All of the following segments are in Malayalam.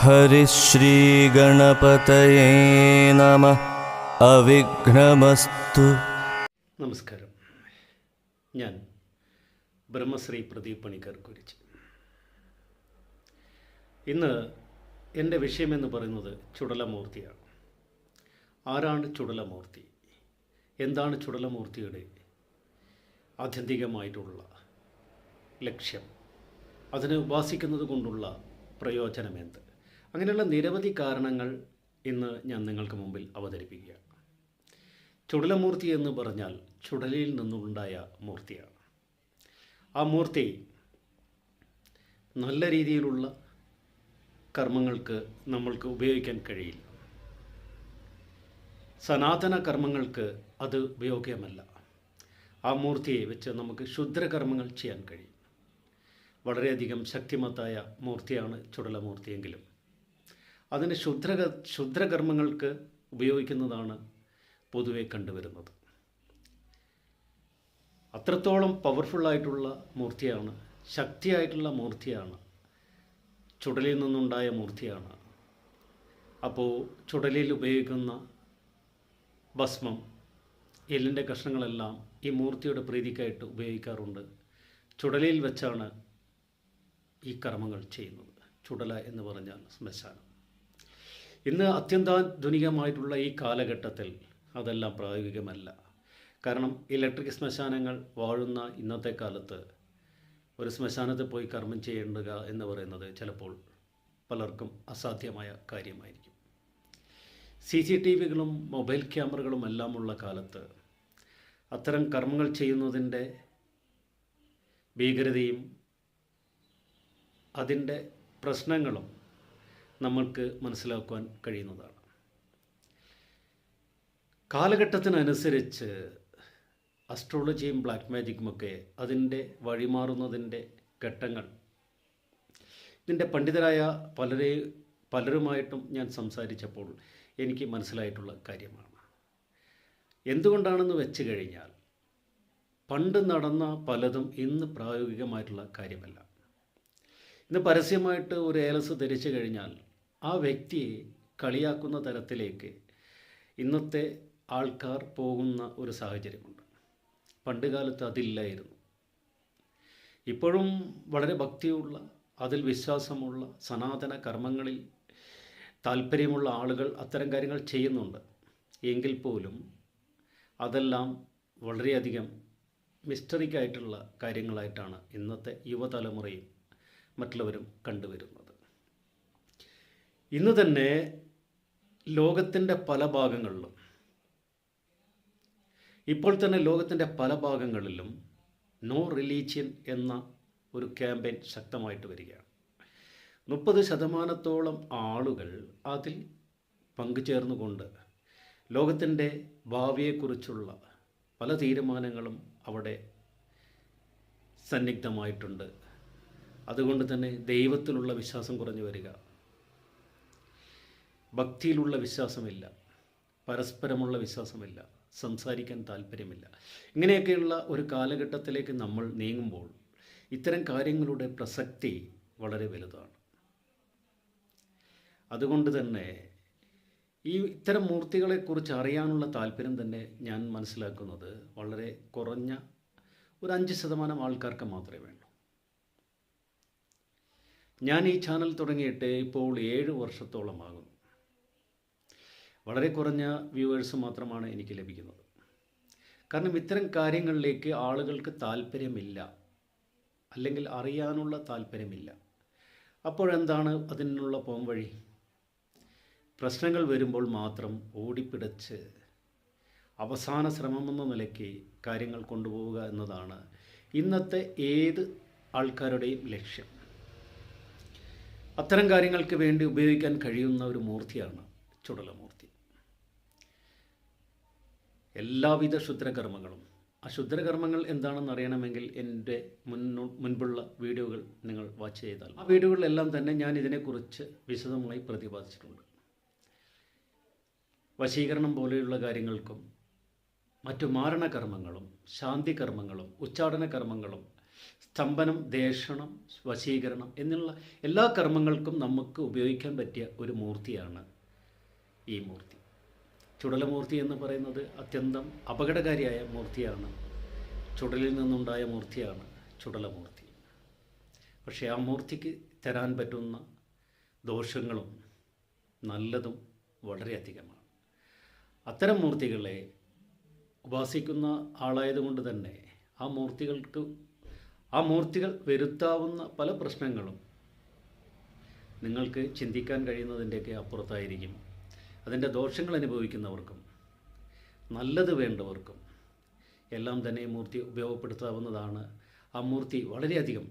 ഹരിശ്രീഗണപതയേ നമഃ. അവിഘ്നമസ്തു. നമസ്കാരം. ഞാൻ ബ്രഹ്മശ്രീ പ്രദീപ് പണിക്കർ കുരിച്ച്. ഇന്ന് എൻ്റെ വിഷയമെന്ന് പറയുന്നത് ചുടലമൂർത്തിയാണ്. ആരാണ് ചുടലമൂർത്തി? എന്താണ് ചുടലമൂർത്തിയുടെ ആത്യന്തികമായിട്ടുള്ള ലക്ഷ്യം? അതിനെ ഉപാസിക്കുന്നത് കൊണ്ടുള്ള പ്രയോജനമെന്ത്? അങ്ങനെയുള്ള നിരവധി കാരണങ്ങൾ ഇന്ന് ഞാൻ നിങ്ങൾക്ക് മുമ്പിൽ അവതരിപ്പിക്കുകയാണ്. ചുടലമൂർത്തി എന്ന് പറഞ്ഞാൽ ചുടലിൽ നിന്നുണ്ടായ മൂർത്തിയാണ്. ആ മൂർത്തി നല്ല രീതിയിലുള്ള കർമ്മങ്ങൾക്ക് നമ്മൾക്ക് ഉപയോഗിക്കാൻ കഴിയില്ല. സനാതന കർമ്മങ്ങൾക്ക് അത് ഉപയോഗ്യമല്ല. ആ മൂർത്തിയെ വെച്ച് നമുക്ക് ക്ഷുദ്രകർമ്മങ്ങൾ ചെയ്യാൻ കഴിയും. വളരെയധികം ശക്തിമത്തായ മൂർത്തിയാണ് ചുടലമൂർത്തിയെങ്കിലും അതിന് ക്ഷുദ്രകർമ്മങ്ങൾക്ക് ഉപയോഗിക്കുന്നതാണ് പൊതുവെ കണ്ടുവരുന്നത്. അത്രത്തോളം പവർഫുള്ളായിട്ടുള്ള മൂർത്തിയാണ്, ശക്തിയായിട്ടുള്ള മൂർത്തിയാണ്, ചുടലിൽ നിന്നുണ്ടായ മൂർത്തിയാണ്. അപ്പോൾ ചുടലിൽ ഉപയോഗിക്കുന്ന ഭസ്മം, എല്ലിൻ്റെ കഷ്ണങ്ങളെല്ലാം ഈ മൂർത്തിയുടെ പ്രീതിക്കായിട്ട് ഉപയോഗിക്കാറുണ്ട്. ചുടലിൽ വെച്ചാണ് ഈ കർമ്മങ്ങൾ ചെയ്യുന്നത്. ചുടല എന്ന് പറഞ്ഞാൽ ശ്മശാനം. ഇന്ന് അത്യന്താധുനികമായിട്ടുള്ള ഈ കാലഘട്ടത്തിൽ അതെല്ലാം പ്രായോഗികമല്ല. കാരണം ഇലക്ട്രിക് ശ്മശാനങ്ങൾ വാഴുന്ന ഇന്നത്തെ കാലത്ത് ഒരു ശ്മശാനത്തിൽ പോയി കർമ്മം ചെയ്യേണ്ടുക എന്ന് പറയുന്നത് ചിലപ്പോൾ പലർക്കും അസാധ്യമായ കാര്യമായിരിക്കും. CCTVകളും മൊബൈൽ ക്യാമറകളും എല്ലാമുള്ള കാലത്ത് അത്തരം കർമ്മങ്ങൾ ചെയ്യുന്നതിൻ്റെ ഭീകരതയും അതിൻ്റെ പ്രശ്നങ്ങളും നമ്മൾക്ക് മനസ്സിലാക്കുവാൻ കഴിയുന്നതാണ്. കാലഘട്ടത്തിനനുസരിച്ച് അസ്ട്രോളജിയും ബ്ലാക്ക് മാജിക്കുമൊക്കെ അതിൻ്റെ വഴിമാറുന്നതിൻ്റെ ഘട്ടങ്ങൾ ഇതിൻ്റെ പണ്ഡിതരായ പലരുമായിട്ടും ഞാൻ സംസാരിച്ചപ്പോൾ എനിക്ക് മനസ്സിലായിട്ടുള്ള കാര്യമാണ്. എന്തുകൊണ്ടാണെന്ന് വെച്ച് കഴിഞ്ഞാൽ പണ്ട് നടന്ന പലതും ഇന്ന് പ്രായോഗികമായിട്ടുള്ള കാര്യമല്ല. ഇന്ന് പരസ്യമായിട്ട് ഒരു ഏലസ് ധരിച്ചു കഴിഞ്ഞാൽ ആ വ്യക്തിയെ കളിയാക്കുന്ന തരത്തിലേക്ക് ഇന്നത്തെ ആൾക്കാർ പോകുന്ന ഒരു സാഹചര്യമുണ്ട്. പണ്ട് കാലത്ത് അതില്ലായിരുന്നു. ഇപ്പോഴും വളരെ ഭക്തിയുള്ള, അതിൽ വിശ്വാസമുള്ള, സനാതന കർമ്മങ്ങളിൽ താല്പര്യമുള്ള ആളുകൾ അത്തരം കാര്യങ്ങൾ ചെയ്യുന്നുണ്ട്. എങ്കിൽ പോലും അതെല്ലാം വളരെയധികം മിസ്റ്ററിക്കായിട്ടുള്ള കാര്യങ്ങളായിട്ടാണ് ഇന്നത്തെ യുവതലമുറയും മറ്റുള്ളവരും കണ്ടുവരുന്നത്. ഇന്ന് തന്നെ ലോകത്തിൻ്റെ പല ഭാഗങ്ങളിലും ഇപ്പോൾ തന്നെ ലോകത്തിൻ്റെ പല ഭാഗങ്ങളിലും നോ റിലീജിയൻ എന്ന ഒരു ക്യാമ്പയിൻ ശക്തമായിട്ട് വരികയാണ്. 30% ആളുകൾ അതിൽ പങ്കുചേർന്നുകൊണ്ട് ലോകത്തിൻ്റെ ഭാവിയെക്കുറിച്ചുള്ള പല തീരുമാനങ്ങളും അവിടെ സന്നിഗ്ധമായിട്ടുണ്ട്. അതുകൊണ്ട് തന്നെ ദൈവത്തിലുള്ള വിശ്വാസം കുറഞ്ഞു വരിക, ഭക്തിയിലുള്ള വിശ്വാസമില്ല, പരസ്പരമുള്ള വിശ്വാസമില്ല, സംസാരിക്കാൻ താല്പര്യമില്ല. ഇങ്ങനെയൊക്കെയുള്ള ഒരു കാലഘട്ടത്തിലേക്ക് നമ്മൾ നീങ്ങുമ്പോൾ ഇത്തരം കാര്യങ്ങളുടെ പ്രസക്തി വളരെ വലുതാണ്. അതുകൊണ്ട് തന്നെ ഇത്തരം മൂർത്തികളെക്കുറിച്ച് അറിയാനുള്ള താല്പര്യം തന്നെ ഞാൻ മനസ്സിലാക്കുന്നത് വളരെ കുറഞ്ഞ ഒരു 5% ആൾക്കാർക്ക് മാത്രമേ വേണ്ടൂ. ഞാൻ ഈ ചാനൽ തുടങ്ങിയിട്ട് ഇപ്പോൾ 7 വർഷത്തോളമാകുന്നു. വളരെ കുറഞ്ഞ വ്യൂവേഴ്സ് മാത്രമാണ് എനിക്ക് ലഭിക്കുന്നത്. കാരണം ഇത്തരം കാര്യങ്ങളിലേക്ക് ആളുകൾക്ക് താല്പര്യമില്ല, അല്ലെങ്കിൽ അറിയാനുള്ള താല്പര്യമില്ല. അപ്പോഴെന്താണ് അതിനുള്ള പോംവഴി? പ്രശ്നങ്ങൾ വരുമ്പോൾ മാത്രം ഓടിപ്പിടച്ച് അവസാന ശ്രമമെന്ന നിലയ്ക്ക് കാര്യങ്ങൾ കൊണ്ടുപോവുക എന്നതാണ് ഇന്നത്തെ ഏത് ആൾക്കാരുടെയും ലക്ഷ്യം. അത്തരം കാര്യങ്ങൾക്ക് വേണ്ടി ഉപയോഗിക്കാൻ കഴിയുന്ന ഒരു മൂർത്തിയാണ് ചുടലമൂർത്തി. എല്ലാവിധ ക്ഷുദ്രകർമ്മങ്ങളും, ആ ക്ഷുദ്രകർമ്മങ്ങൾ എന്താണെന്ന് അറിയണമെങ്കിൽ എൻ്റെ മുൻപുള്ള വീഡിയോകൾ നിങ്ങൾ വാച്ച് ചെയ്താൽ ആ വീഡിയോകളിലെല്ലാം തന്നെ ഞാൻ ഇതിനെക്കുറിച്ച് വിശദമായി പ്രതിപാദിച്ചിട്ടുണ്ട്. വശീകരണം പോലെയുള്ള കാര്യങ്ങൾക്കും മറ്റു മാരണകർമ്മങ്ങളും ശാന്തി കർമ്മങ്ങളും ഉച്ചാടന കർമ്മങ്ങളും സ്തംഭനം, ദേഷണം, വശീകരണം എന്നുള്ള എല്ലാ കർമ്മങ്ങൾക്കും നമുക്ക് ഉപയോഗിക്കാൻ പറ്റിയ ഒരു മൂർത്തിയാണ് ഈ മൂർത്തി. ചുടലമൂർത്തി എന്ന് പറയുന്നത് അത്യന്തം അപകടകാരിയായ മൂർത്തിയാണ്. ചുടലിൽ നിന്നുണ്ടായ മൂർത്തിയാണ് ചുടലമൂർത്തി. പക്ഷേ ആ മൂർത്തിക്ക് തരാൻ പറ്റുന്ന ദോഷങ്ങളും നല്ലതും വളരെയധികമാണ്. അത്തരം മൂർത്തികളെ ഉപാസിക്കുന്ന ആളായതുകൊണ്ട് തന്നെ ആ മൂർത്തികൾ വരുത്താവുന്ന പല പ്രശ്നങ്ങളും നിങ്ങൾക്ക് ചിന്തിക്കാൻ കഴിയുന്നതിൻ്റെയൊക്കെ അപ്പുറത്തായിരിക്കും. അതിൻ്റെ ദോഷങ്ങൾ അനുഭവിക്കുന്നവർക്കും നല്ലത് വേണ്ടവർക്കും എല്ലാം തന്നെ മൂർത്തി ഉപയോഗപ്പെടുത്താവുന്നതാണ്. ആ മൂർത്തി വളരെയധികം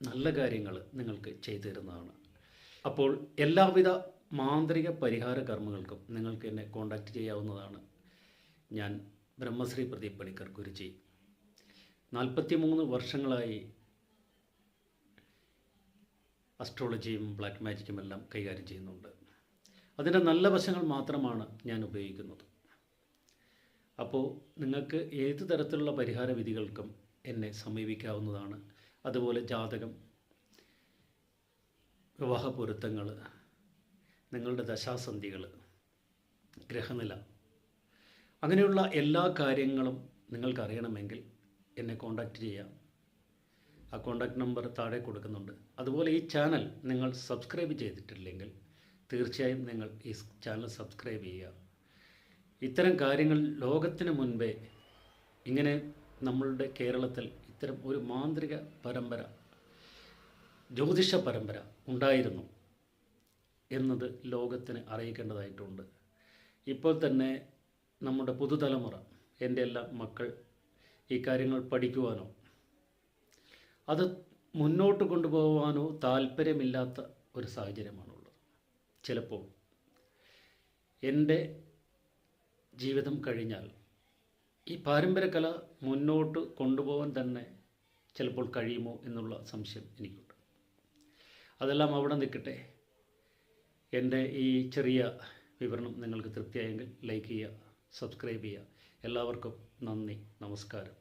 നല്ല കാര്യങ്ങൾ നിങ്ങൾക്ക് ചെയ്തു തരുന്നതാണ്. അപ്പോൾ എല്ലാവിധ മാന്ത്രിക പരിഹാര കർമ്മങ്ങൾക്കും നിങ്ങൾക്ക് എന്നെ കോൺടാക്റ്റ് ചെയ്യാവുന്നതാണ്. ഞാൻ ബ്രഹ്മശ്രീ പ്രദീപ് പണിക്കർ ഗുരുജി. 43 വർഷങ്ങളായി അസ്ട്രോളജിയും ബ്ലാക്ക് മാജിക്കും എല്ലാം കൈകാര്യം ചെയ്യുന്നുണ്ട്. അതിൻ്റെ നല്ല വശങ്ങൾ മാത്രമാണ് ഞാൻ ഉപയോഗിക്കുന്നത്. അപ്പോൾ നിങ്ങൾക്ക് ഏത് തരത്തിലുള്ള പരിഹാര വിധികൾക്കും എന്നെ സമീപിക്കാവുന്നതാണ്. അതുപോലെ ജാതകം, വിവാഹ പൊരുത്തങ്ങൾ, നിങ്ങളുടെ ദശാസന്ധികൾ, ഗ്രഹനില, അങ്ങനെയുള്ള എല്ലാ കാര്യങ്ങളും നിങ്ങൾക്കറിയണമെങ്കിൽ എന്നെ കോൺടാക്റ്റ് ചെയ്യാം. ആ കോൺടാക്റ്റ് നമ്പർ താഴെ കൊടുക്കുന്നുണ്ട്. അതുപോലെ ഈ ചാനൽ നിങ്ങൾ സബ്സ്ക്രൈബ് ചെയ്തിട്ടില്ലെങ്കിൽ തീർച്ചയായും നിങ്ങൾ ഈ ചാനൽ സബ്സ്ക്രൈബ് ചെയ്യുക. ഇത്തരം കാര്യങ്ങൾ ലോകത്തിന് മുൻപേ ഇങ്ങനെ നമ്മളുടെ കേരളത്തിൽ ഇത്തരം ഒരു മാന്ത്രിക പരമ്പര, ജ്യോതിഷ പരമ്പര ഉണ്ടായിരുന്നു എന്നത് ലോകത്തിന് അറിയിക്കേണ്ടതായിട്ടുണ്ട്. ഇപ്പോൾ തന്നെ നമ്മുടെ പുതുതലമുറ, എൻ്റെ എല്ലാ മക്കൾ ഈ കാര്യങ്ങൾ പഠിക്കുവാനോ അത് മുന്നോട്ട് കൊണ്ടുപോകാനോ താല്പര്യമില്ലാത്ത ഒരു സാഹചര്യമാണുള്ളത്. ചിലപ്പോൾ എൻ്റെ ജീവിതം കഴിഞ്ഞാൽ ഈ പാരമ്പര്യ കല മുന്നോട്ട് കൊണ്ടുപോകാൻ തന്നെ ചിലപ്പോൾ കഴിയുമോ എന്നുള്ള സംശയം എനിക്കുണ്ട്. അതെല്ലാം അവിടെ നിൽക്കട്ടെ. എൻ്റെ ഈ ചെറിയ വിവരണം നിങ്ങൾക്ക് തൃപ്തിയായെങ്കിൽ ലൈക്ക് ചെയ്യുക, സബ്സ്ക്രൈബ് ചെയ്യുക. എല്ലാവർക്കും നന്ദി, നമസ്കാരം.